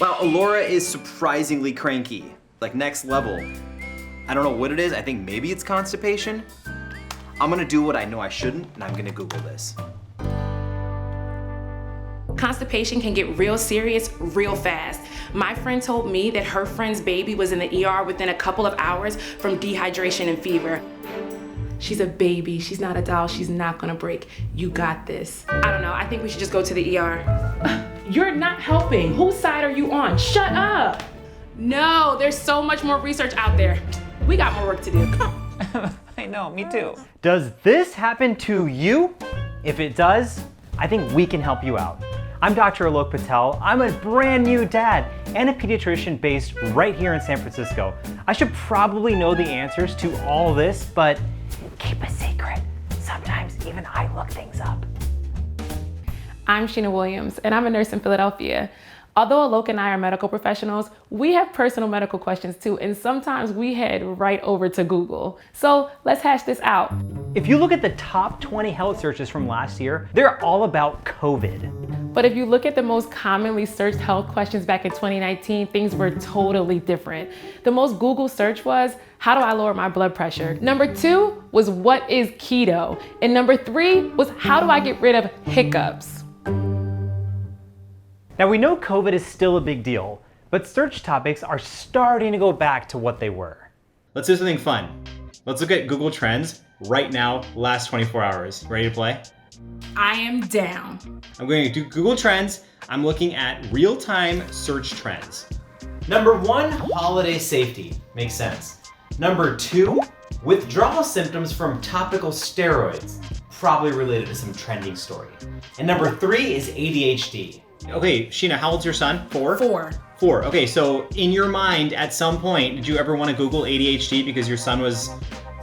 Wow, Alora is surprisingly cranky, like next level. I don't know what it is, I think maybe it's constipation. I'm gonna do what I know I shouldn't, and I'm gonna Google this. Constipation can get real serious real fast. My friend told me that her friend's baby was in the ER within a couple of hours from dehydration and fever. She's a baby, she's not a doll, she's not gonna break. You got this. I don't know, I think we should just go to the ER. You're not helping. Whose side are you on? Shut up. No, there's so much more research out there. We got more work to do. I know, me too. Does this happen to you? If it does, I think we can help you out. I'm Dr. Alok Patel. I'm a brand new dad and a pediatrician based right here in San Francisco. I should probably know the answers to all this, but keep a secret. Sometimes even I look things up. I'm Sheena Williams, and I'm a nurse in Philadelphia. Although Alok and I are medical professionals, we have personal medical questions too, and sometimes we head right over to Google. So let's hash this out. If you look at the top 20 health searches from last year, they're all about COVID. But if you look at the most commonly searched health questions back in 2019, things were totally different. The most Google search was, how do I lower my blood pressure? Number 2 was, what is keto? And number 3 was, how do I get rid of hiccups? Now we know COVID is still a big deal, but search topics are starting to go back to what they were. Let's do something fun. Let's look at Google Trends right now, last 24 hours. Ready to play? I am down. I'm going to do Google Trends. I'm looking at real-time search trends. Number 1, holiday safety. Makes sense. Number 2, withdrawal symptoms from topical steroids. Probably related to some trending story. And number 3 is ADHD. Okay, Sheena, how old's your son? 4? 4. 4. Okay, so in your mind, at some point, did you ever want to Google ADHD because your son was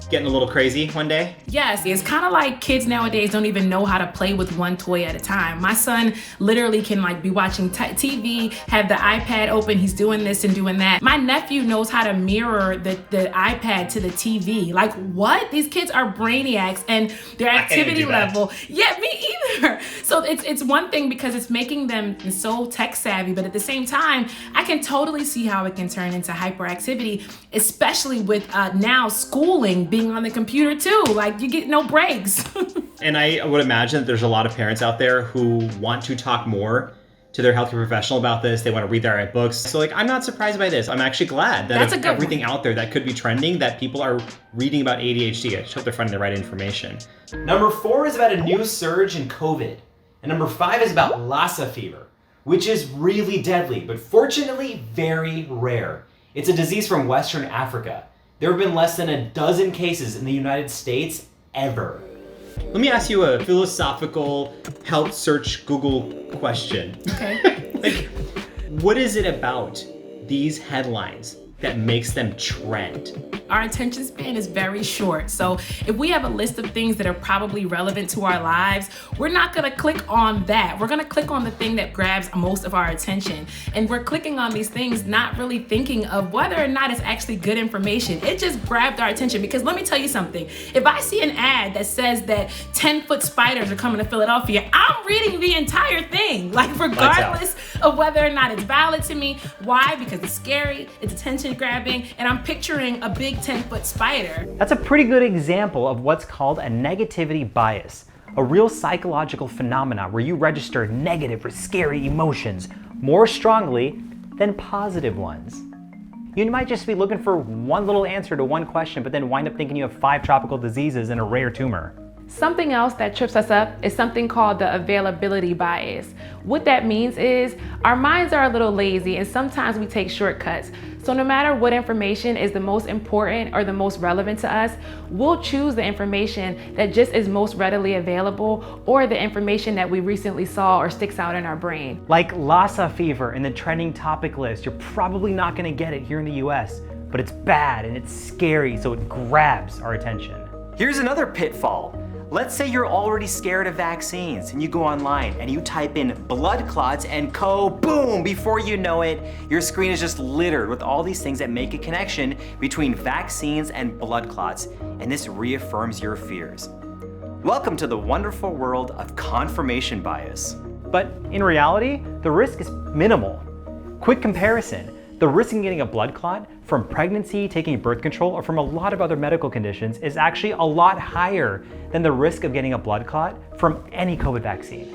getting a little crazy one day? Yes, it's kind of like kids nowadays don't even know how to play with one toy at a time. My son literally can be watching TV, have the iPad open, he's doing this and doing that. My nephew knows how to mirror the iPad to the TV. Like, what? These kids are brainiacs, and their activity level, yeah, me either. So it's one thing because it's making them so tech savvy, but at the same time, I can totally see how it can turn into hyperactivity, especially with now schooling being on the computer too. Like, you get no breaks. And I would imagine that there's a lot of parents out there who want to talk more to their healthcare professional about this. They want to read their right books. So I'm not surprised by this. I'm actually glad that of everything out there that could be trending, that people are reading about ADHD. I just hope they're finding the right information. Number 4 is about a new surge in COVID. And number 5 is about Lassa fever, which is really deadly, but fortunately very rare. It's a disease from Western Africa. There have been less than a dozen cases in the United States ever. Let me ask you a philosophical health search Google question. Okay. What is it about these headlines that makes them trend? Our attention span is very short. So if we have a list of things that are probably relevant to our lives, we're not gonna click on that. We're gonna click on the thing that grabs most of our attention. And we're clicking on these things not really thinking of whether or not it's actually good information. It just grabbed our attention because let me tell you something. If I see an ad that says that 10-foot spiders are coming to Philadelphia, I'm reading the entire thing. Like, regardless of whether or not it's valid to me. Why? Because it's scary, it's attention grabbing, and I'm picturing a big 10-foot spider. That's a pretty good example of what's called a negativity bias, a real psychological phenomena where you register negative or scary emotions more strongly than positive ones. You might just be looking for one little answer to one question, but then wind up thinking you have 5 tropical diseases and a rare tumor. Something else that trips us up is something called the availability bias. What that means is our minds are a little lazy and sometimes we take shortcuts. So no matter what information is the most important or the most relevant to us, we'll choose the information that just is most readily available or the information that we recently saw or sticks out in our brain. Like Lassa fever in the trending topic list. You're probably not gonna get it here in the US, but it's bad and it's scary, so it grabs our attention. Here's another pitfall. Let's say you're already scared of vaccines and you go online and you type in blood clots and boom, before you know it, your screen is just littered with all these things that make a connection between vaccines and blood clots, and this reaffirms your fears. Welcome to the wonderful world of confirmation bias. But in reality, the risk is minimal. Quick comparison. The risk in getting a blood clot from pregnancy, taking birth control, or from a lot of other medical conditions is actually a lot higher than the risk of getting a blood clot from any COVID vaccine.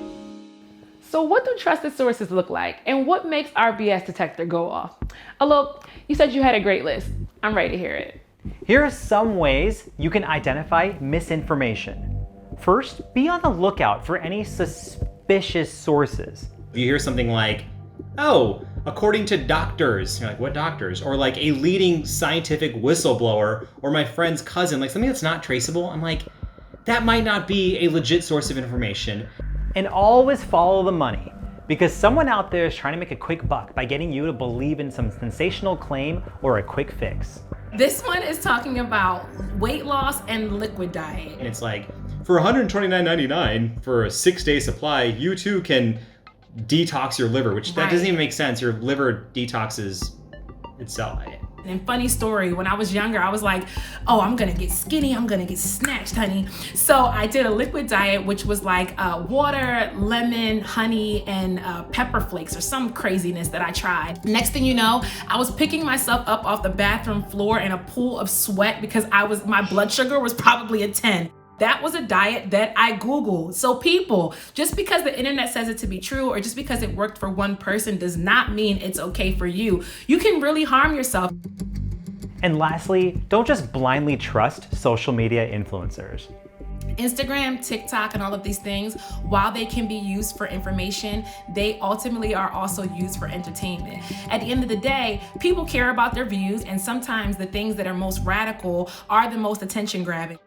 So what do trusted sources look like, and what makes our BS detector go off? Alok, you said you had a great list. I'm ready to hear it. Here are some ways you can identify misinformation. First, be on the lookout for any suspicious sources. You hear something like, oh, according to doctors, you're like, what doctors? Or like a leading scientific whistleblower, or my friend's cousin, like something that's not traceable. I'm like, that might not be a legit source of information. And always follow the money, because someone out there is trying to make a quick buck by getting you to believe in some sensational claim or a quick fix. This one is talking about weight loss and liquid diet. And it's like, for $129.99 for a 6-day supply, you too can detox your liver, which that doesn't even make sense. Your liver detoxes itself. And funny story, when I was younger, I was like, oh, I'm gonna get skinny, I'm gonna get snatched, honey. So I did a liquid diet, which was like water, lemon, honey, and pepper flakes or some craziness that I tried. Next thing you know, I was picking myself up off the bathroom floor in a pool of sweat because my blood sugar was probably a 10. That was a diet that I Googled. So people, just because the internet says it to be true or just because it worked for one person does not mean it's okay for you. You can really harm yourself. And lastly, don't just blindly trust social media influencers. Instagram, TikTok, and all of these things, while they can be used for information, they ultimately are also used for entertainment. At the end of the day, people care about their views, and sometimes the things that are most radical are the most attention-grabbing.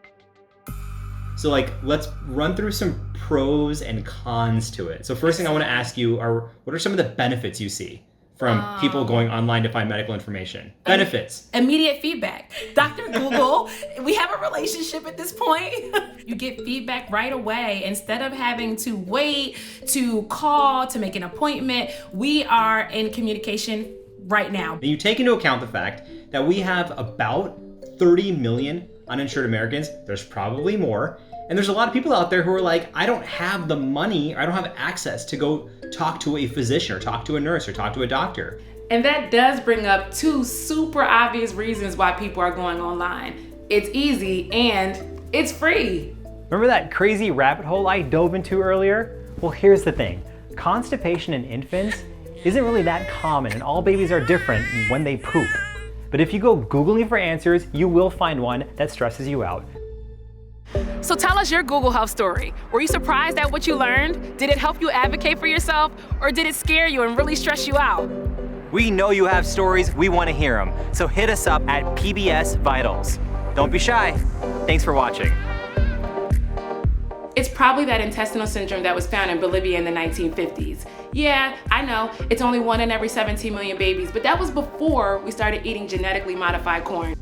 So like, let's run through some pros and cons to it. So first thing I want to ask you are, what are some of the benefits you see from people going online to find medical information? Benefits. Immediate feedback. Dr. Google, we have a relationship at this point. You get feedback right away. Instead of having to wait, to call, to make an appointment, we are in communication right now. And you take into account the fact that we have about 30 million uninsured Americans. There's probably more. And there's a lot of people out there who are like, I don't have the money, or I don't have access to go talk to a physician or talk to a nurse or talk to a doctor. And that does bring up two super obvious reasons why people are going online. It's easy and it's free. Remember that crazy rabbit hole I dove into earlier? Well, here's the thing. Constipation in infants isn't really that common, and all babies are different when they poop. But if you go Googling for answers, you will find one that stresses you out. So tell us your Google Health story. Were you surprised at what you learned? Did it help you advocate for yourself? Or did it scare you and really stress you out? We know you have stories, we want to hear them. So hit us up at PBS Vitals. Don't be shy. Thanks for watching. It's probably that intestinal syndrome that was found in Bolivia in the 1950s. Yeah, I know, it's only 1 in every 17 million babies, but that was before we started eating genetically modified corn.